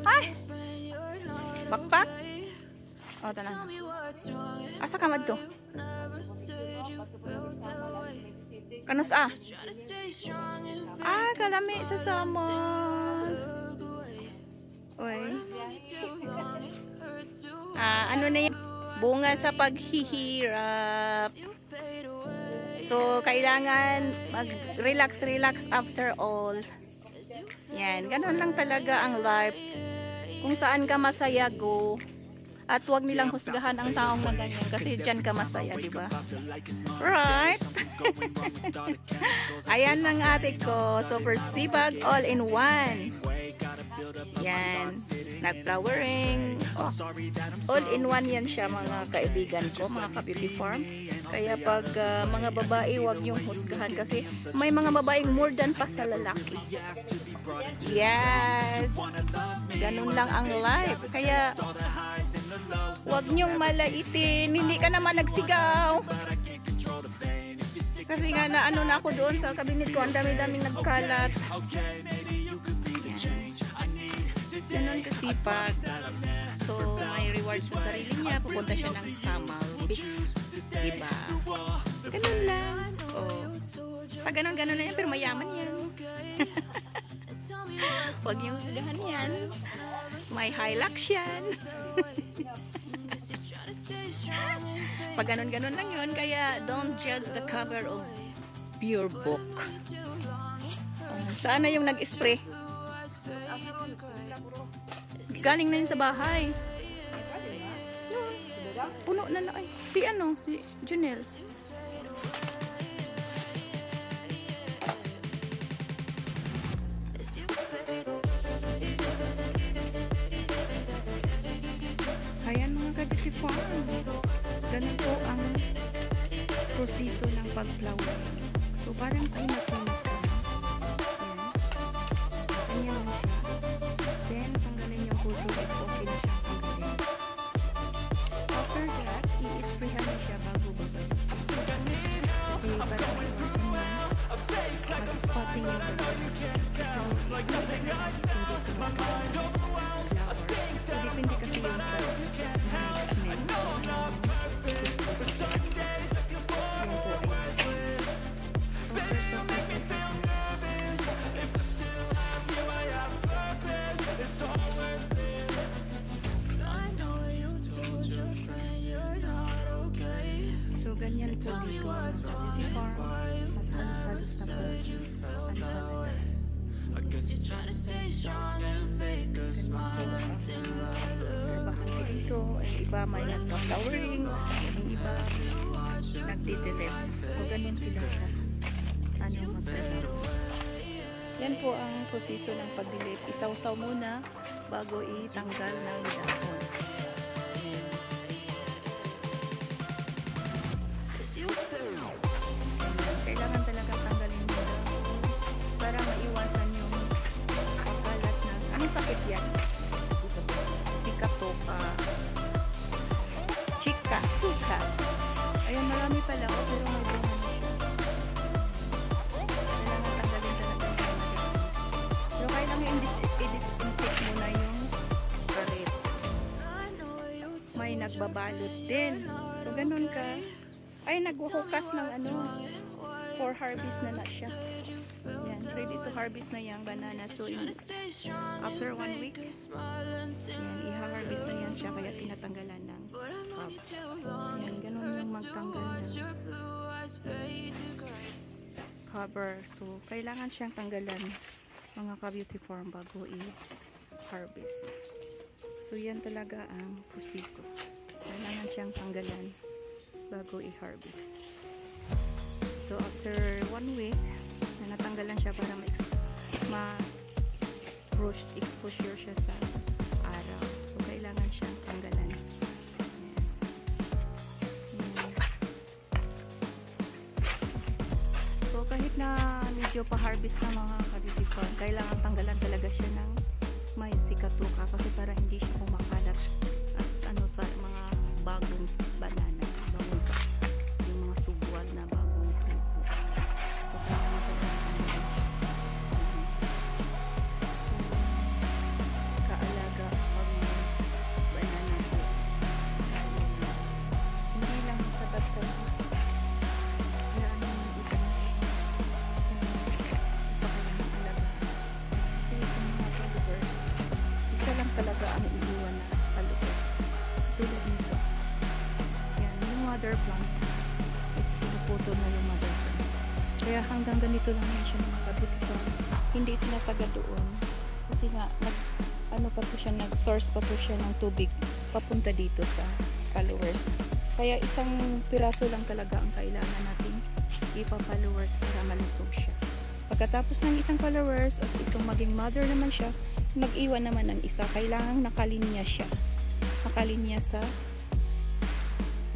Ay! Backpack? O, tanan. Asa ka madto? Kanus kalami sa samon. Uy. Ano na yan? Bunga sa paghihirap. So, kailangan mag-relax after all. Yan, ganun lang talaga ang life. Kung saan ka masaya, go. At huwag nilang husgahan ang taong na ganyan kasi dyan ka masaya, di ba? Right? Ayan ang ate ko. Super sipag, all in one. Yan. Nag-flowering. Oh, all in one yan siya, mga kaibigan ko, mga ka-beauty farm. Kaya pag mga babae, huwag niyong husgahan kasi may mga babaeng more than pa sa lalaki. Yes. Ganun lang ang life. Kaya huwag niyong malaitin. Hindi ka naman nagsigaw. Kasi nga na ano na ako doon sa kabinet ko. Ang dami-daming nagkalat. Ganun kasipag. So, may reward sa sarili niya. Pupunta siya ng Samal Beach. Diba? Ganun lang. Oh. Pag ganun-ganun na yan, pero mayaman yan. Huwag niyong husgahan yan. May Hilux yan. Pag ganun-ganun lang yun, kaya don't judge the cover of your book. Sana yung nag-spray. Galing na yun sa bahay. Puno na lang. Ay, si Junel. Ayan mga ka-beauty farm. Ganun po ang proseso ng pag-flower. So parang sinas-sinas ka. Ayan. Ganyan lang siya. Then, tanggalin yung puso at okay na siyang tanggalin. After that, i-sprayhan na siya bago babalik. Kasi parang iwasan mo mag-spotting yung babalik. So, i-spray na natin sa gusto mo flower. So, depende kasi yung sa smell. So, ganyan po dito sa beauty farm at halos-halos na po trabahan dito. Iba may nagpa-flowering, yung iba nagtititip. So, ganyan sila siya. Magtrabaho. Yan po ang proseso ng pagdilip. Isaw-saw muna bago itanggal ng dahon. Kailangan talaga tanggalin mo para maiwasan yung pagkalat na anong sakit yan? Chika. Ayan, marami pala pero may bunga na siya. Kailangan tanggalin talaga yung pero kailangan i-disinfect muna yung karet. May nagbabalot din. So ganun ka. Ay, naghuhukas ng for harvest na siya. Yan, ready to harvest na yung banana. So, after 1 week, yan, i-harvest na yan siya. Kaya tinatanggalan ng yan, ganun yung magtanggal ng cover. So, kailangan siyang tanggalan mga ka-beauty farm bago i-harvest. So, yan talaga ang proseso. Kailangan siyang tanggalan bago i-harvest. So, after 1 week, na natanggalan siya para ma-exposure siya sa araw. So, kailangan siyang tanggalan. So, kahit na medyo pa-harvest na mga ka-beauty farm, kailangan tanggalan talaga siya ng may sikatuka kasi para hindi siya kumakalat at sa mga bagong banana. Bagong yung mga subuan na bagong tubo. So, kailangan siya kaalaga Kaya hanggang ganito lang yan siya mga kabutikan. Hindi sila taga doon. Kasi nga, nag-source pa po siya ng tubig papunta dito sa followers. Kaya isang piraso lang talaga ang kailangan natin ipa-followers para malusog siya. Pagkatapos ng isang followers at itong maging mother naman siya, mag-iwan naman ng isa. Kailangan nakalinya siya. Nakalinya sa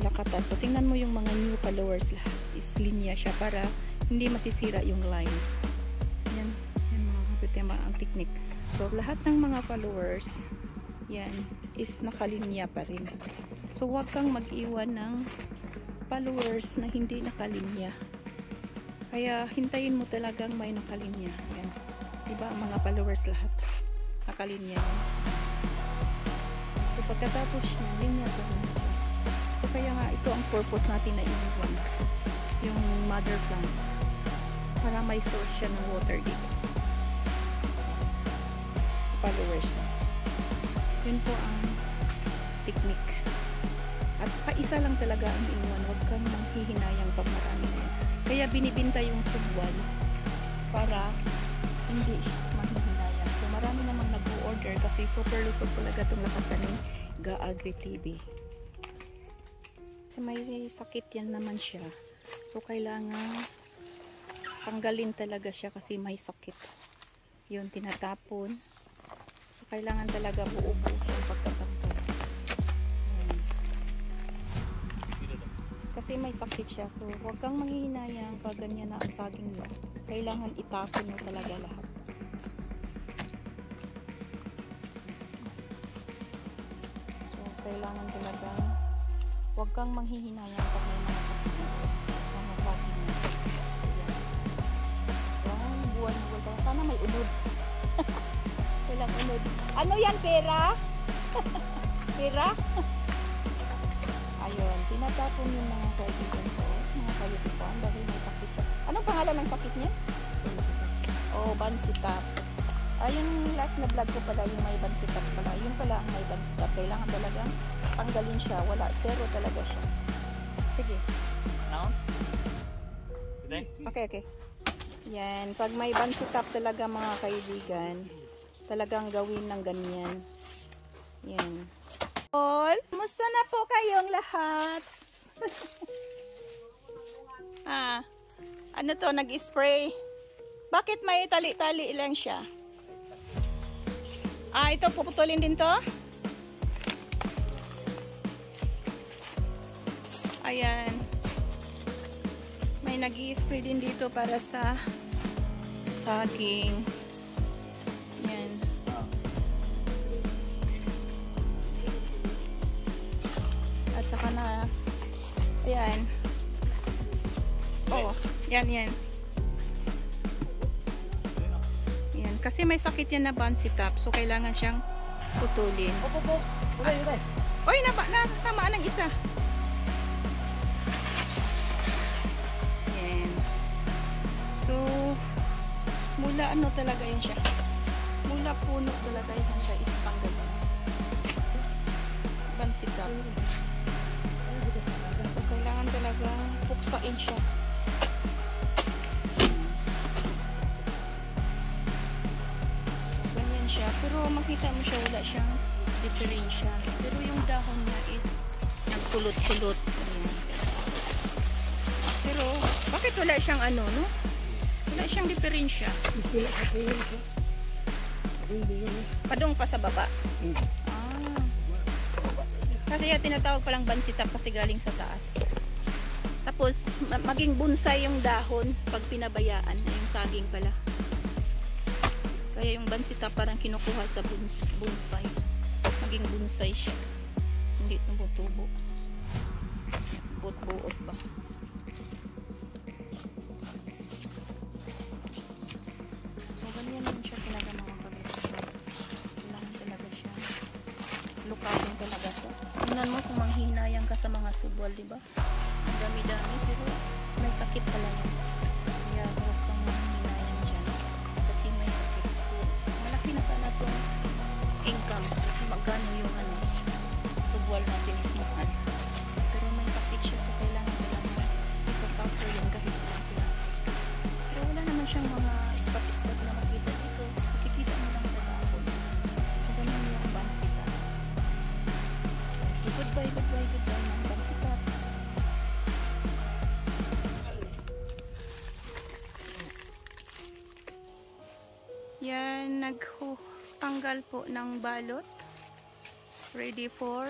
lakatan. So, tingnan mo yung mga new followers lahat. Is linya siya para hindi masisira yung line. Yan mga kabutikan, ang technique. So, lahat ng mga followers, yan, is nakalinya pa rin. So, huwag kang mag-iwan ng followers na hindi nakalinya. Kaya, hintayin mo talagang may nakalinya. Yan. Diba, ang mga followers lahat, nakalinya yan. So, pagkatapos niya, linya pa rin siya. So, kaya nga, ito ang purpose natin na iniwan. Yung mother plant. Para may source siya ng water dito. Followers. Yun po ang technique. At saka isa lang talaga ang iwan. Huwag kang manghihinayang pag marami na yan. Kaya binibinta yung subwan para hindi manghihinayang. So marami namang nag-order kasi super lusog talaga itong lakatan ng Ga-Agri TV. Kasi may sakit yan naman siya. So kailangan tanggalin talaga siya kasi may sakit. Yun, tinatapon. So kailangan talaga buo-buo siyang pagtatanggal. Kasi may sakit siya. So huwag kang manghihinayang pag ganyan na ang saging mo. Kailangan itapon mo talaga lahat. So kailangan talaga huwag kang manghihinayang pag may mga sakit mo. Mga saging mo. Buwan-buwan pa. Sana may unod. Walang unod. Ano yan, pera? Pera? Ayun, tinatapon yung mga kaibigan ko. Mga kayutupan dahil may sakit siya. Anong pangalan ng sakit niya? Oh, bansitap. Yung last na vlog ko pala, yung may bansitap pala. Yun pala ang may bansitap. Kailangan talagang tanggalin siya. Wala, zero talaga siya. Sige. Now? Okay. Yan, pag may bansitap talaga mga kaibigan, talagang gawin ng ganyan. Yan. All, kumusta na po kayong lahat? Ano to, nag-spray? Bakit may tali-tali lang siya? Ito, puputulin din to? Ayan. May nag-i-spray din dito para sa saging. Yan. At saka na, ayan. Oh, yan. Yan. Kasi may sakit yan na bansitap. So, kailangan siyang putulin. Oy, tamaan ng isa. Yan. So, mula ano talaga yan siya. Mula puno talaga yan siya. Istanggal. Bansitap. So, kailangan talaga puksain siya. Pero makita mo siya, wala siyang diferensya. Pero yung dahon niya is nagkulot-kulot. Pero bakit wala siyang ano, no? Wala siyang diferensya. Padong pa sa baba. Kasi tinatawag palang bansitap kasi galing sa taas. Tapos maging bonsai yung dahon pag pinabayaan na yung saging pala. Kaya yung bansitap parang kinukuha sa bonsai. Maging bonsai siya. Hindi tubo-tubo. Buot-buot ba. So, ganyan naman siya talaga mga kabit. Kailangan talaga siya. Lukawin talaga siya. Tingnan mo kung manghinayang ka sa mga subwal, diba? Ang dami-dami pero may sakit pala yan. Kaya huwag kang manghinayang dyan. Kasi may sakit. Malaki na sana itong income kasi magkano yung subwal natin is mahal. Pero may sakit siya so kailangan isa-suffer yung kahit ng piraso. Ayan, nagtanggal po ng balot. Ready for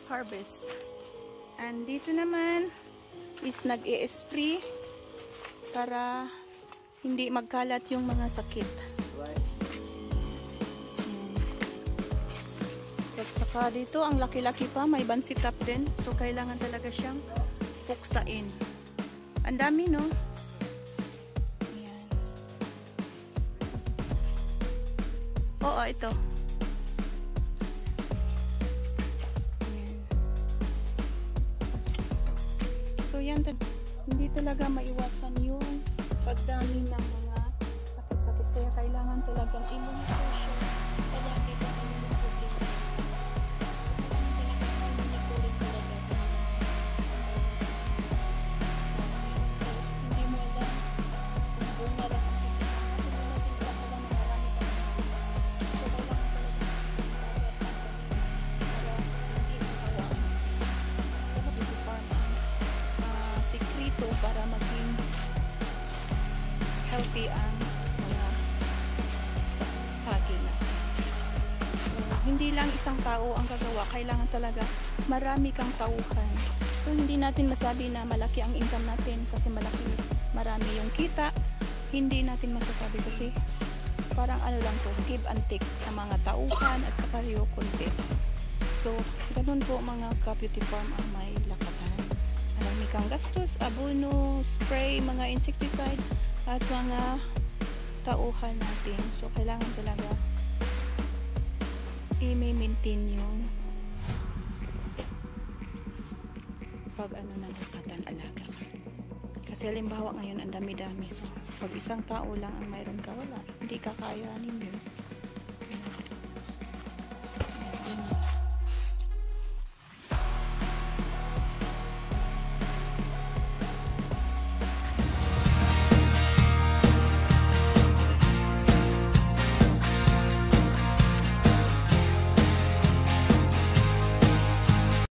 harvest. And dito naman is nag-i-spray para hindi magkalat yung mga sakit. At saka dito, ang laki-laki pa, may bansikap din. So, kailangan talaga siyang puksain. Ang dami, no? Ayan. Oo, ito. Ayan. So, yan. Hindi talaga maiwasan yung pagdami ng mga sakit-sakit. Kaya kailangan talagang i-monitor siya. Palagi pa ano yung problema. Para maging healthy ang mga saging natin. So, hindi lang isang tao ang gagawa, kailangan talaga marami kang tauhan. So, hindi natin masabi na malaki ang income natin kasi marami yung kita. Hindi natin masasabi kasi parang ano lang to, give and take sa mga tauhan at saka yung konti. So, ganun po mga ka-beauty farm ang may lakatan. Marami kang gastos, abono, spray, mga insecticide, at mga tauhan natin. So, kailangan talaga i-maintain yung pag ano ng lakatan alaga. Kasi halimbawa ngayon ang dami-dami. So, pag isang tao lang ang mayroon ka, wala. Hindi kakayanin yun.